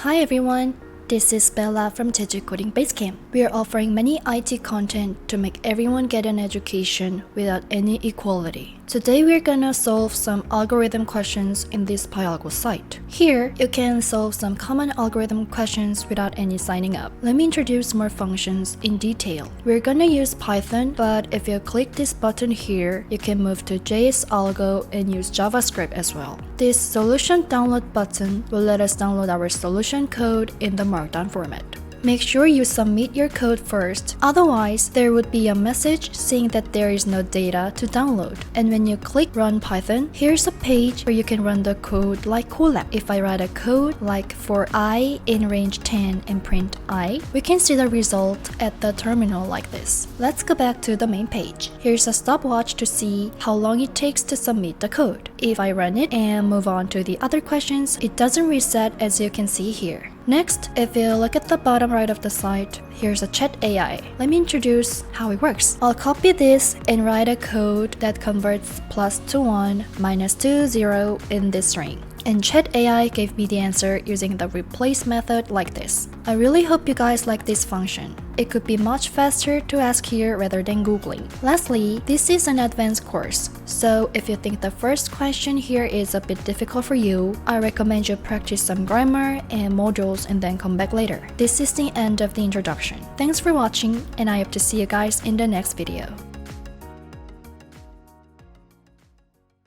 Hi everyone, this is Bella from Jeju Coding Basecamp. We are offering many IT content to make everyone get an education without any equality. Today we're gonna solve some algorithm questions in this Pyalgo site. Here, you can solve some common algorithm questions without any signing up. Let me introduce more functions in detail. We're gonna use Python, but if you click this button here, you can move to JS Algo and use JavaScript as well. This solution download button will let us download our solution code in the Markdown format. Make sure you submit your code first, otherwise there would be a message saying that there is no data to download. And when you click Run Python, here's a page where you can run the code like Colab. If I write a code like for I in range 10 and print I, we can see the result at the terminal like this. Let's go back to the main page. Here's a stopwatch to see how long it takes to submit the code. If I run it and move on to the other questions, it doesn't reset as you can see here. Next, if you look at the bottom right of the site, here's a chat AI. Let me introduce how it works. I'll copy this and write a code that converts plus to 1, minus to 0 in this string. And Chat AI gave me the answer using the replace method like this. I really hope you guys like this function. It could be much faster to ask here rather than Googling. Lastly, this is an advanced course, so if you think the first question here is a bit difficult for you, I recommend you practice some grammar and modules and then come back later. This is the end of the introduction. Thanks for watching, and I hope to see you guys in the next video.